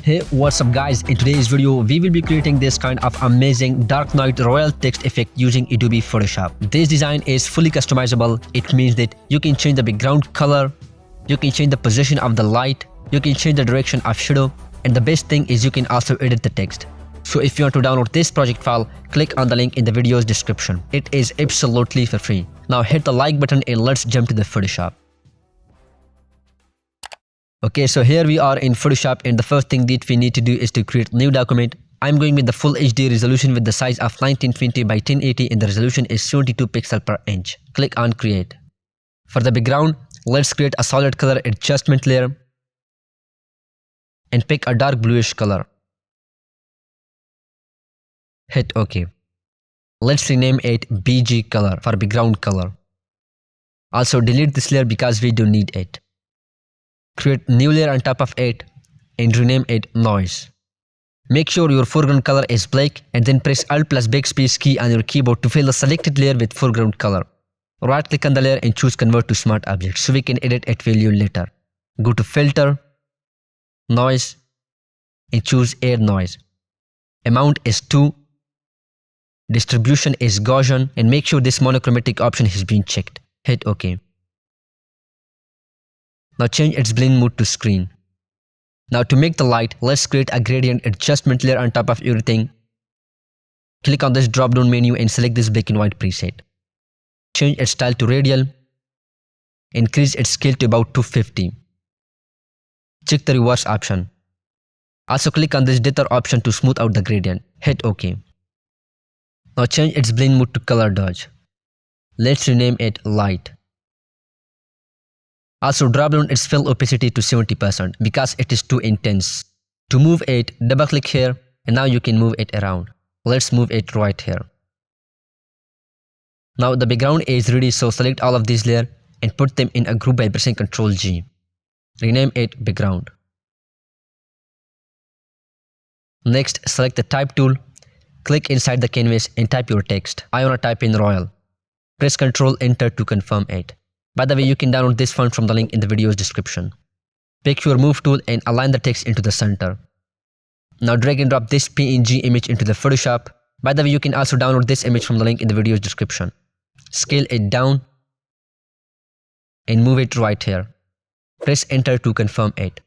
Hey, what's up guys? In today's video, we will be creating this kind of amazing Dark Knight Royal text effect using Adobe Photoshop. This design is fully customizable. It means that you can change the background color, you can change the position of the light, you can change the direction of shadow, and the best thing is you can also edit the text. So if you want to download this project file, click on the link in the video's description. It is absolutely for free. Now hit the like button and let's jump to the Photoshop. Okay, so here we are in Photoshop, and the first thing that we need to do is to create new document. I'm going with the full HD resolution with the size of 1920 by 1080 and the resolution is 72 pixel per inch. Click on create. For the background, let's create a solid color adjustment layer and pick a dark bluish color. Hit OK. Let's rename it BG color for background color. Also delete this layer because we don't need it. Create new layer on top of it and rename it noise. Make sure your foreground color is black and then press Alt plus backspace key on your keyboard to fill the selected layer with foreground color. Right click on the layer and choose convert to smart object so we can edit its value later. Go to filter, noise and choose add noise. Amount is 2. Distribution is Gaussian and make sure this monochromatic option has been checked. Hit OK. Now change its blend mode to screen. Now to make the light, let's create a gradient adjustment layer on top of everything. Click on this drop down menu and select this black and white preset. Change its style to radial. Increase its scale to about 250. Check the reverse option. Also click on this dither option to smooth out the gradient. Hit OK. Now change its blend mode to color dodge. Let's rename it light. Also drop down its fill opacity to 70% because it is too intense. To move it, double click here and now you can move it around. Let's move it right here. Now the background is ready, so select all of these layers and put them in a group by pressing Ctrl G. Rename it background. Next, select the type tool. Click inside the canvas and type your text. I wanna type in Royal. Press Ctrl Enter to confirm it. By the way, you can download this font from the link in the video's description. Pick your move tool and align the text into the center. Now drag and drop this PNG image into the Photoshop. By the way, you can also download this image from the link in the video's description. Scale it down and move it right here. Press Enter to confirm it.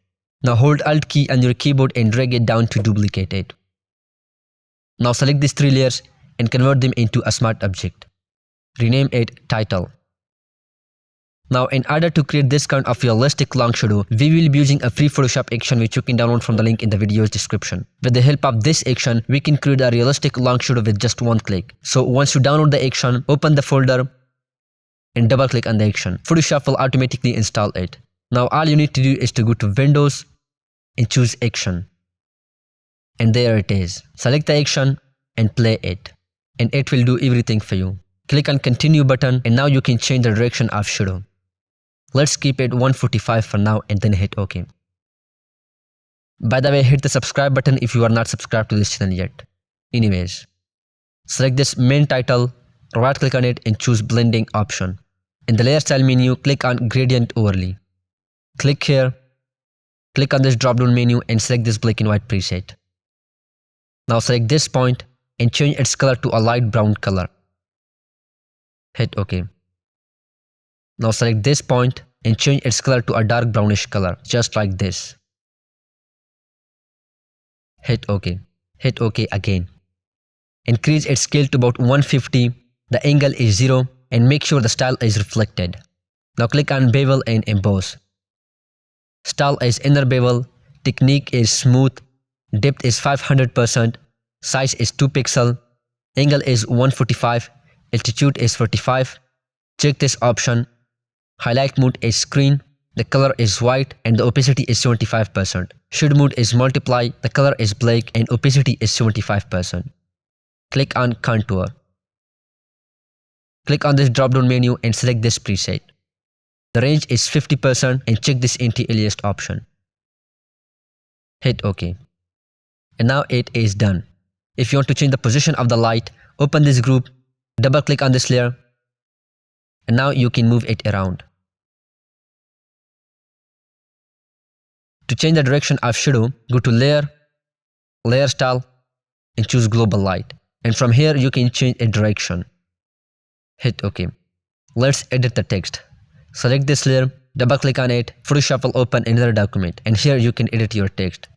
Now hold Alt key on your keyboard and drag it down to duplicate it. Now select these 3 layers and convert them into a smart object. Rename it title. Now in order to create this kind of realistic long shadow, we will be using a free Photoshop action which you can download from the link in the video's description. With the help of this action, we can create a realistic long shadow with just one click. So once you download the action, open the folder and double click on the action. Photoshop will automatically install it. Now all you need to do is to go to Windows and choose action. And there it is. Select the action and play it. And it will do everything for you. Click on continue button and now you can change the direction of shadow. Let's keep it 145 for now and then hit OK. By the way, hit the subscribe button if you are not subscribed to this channel yet. Anyways, select this main title, right click on it and choose blending option. In the layer style menu, click on gradient overlay. Click here, click on this drop down menu and select this black and white preset. Now select this point and change its color to a light brown color. Hit OK. Now select this point and change its color to a dark brownish color, just like this. Hit OK. Hit OK again. Increase its scale to about 150, the angle is 0 and make sure the style is reflected. Now click on bevel and emboss. Style is inner bevel, technique is smooth, depth is 500%, size is 2 pixel, angle is 145, altitude is 45. Check this option. Highlight mode is screen, the color is white and the opacity is 75%. Shadow mode is multiply, the color is black and opacity is 75%. Click on contour. Click on this drop down menu and select this preset. The range is 50% and check this anti-aliased option. Hit OK. And now it is done. If you want to change the position of the light, open this group, double click on this layer and now you can move it around. To change the direction of shadow, go to Layer, Layer Style, and choose Global Light. And from here, you can change a direction. Hit OK. Let's edit the text. Select this layer, double click on it, Photoshop will open another document, and here you can edit your text.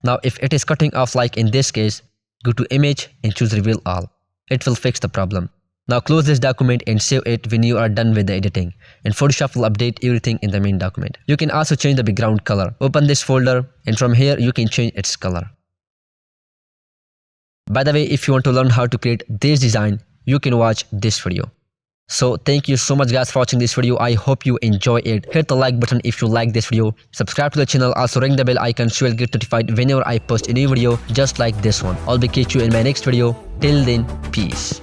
Now if it is cutting off like in this case, go to Image and choose Reveal All. It will fix the problem. Now close this document and save it when you are done with the editing, and Photoshop will update everything in the main document. You can also change the background color. Open this folder, and from here you can change its color. By the way, if you want to learn how to create this design, you can watch this video. So thank you so much guys for watching this video. I hope you enjoy it. Hit the like button if you like this video. Subscribe to the channel. Also ring the bell icon so you'll get notified whenever I post a new video just like this one. I'll be catch you in my next video. Till then, peace.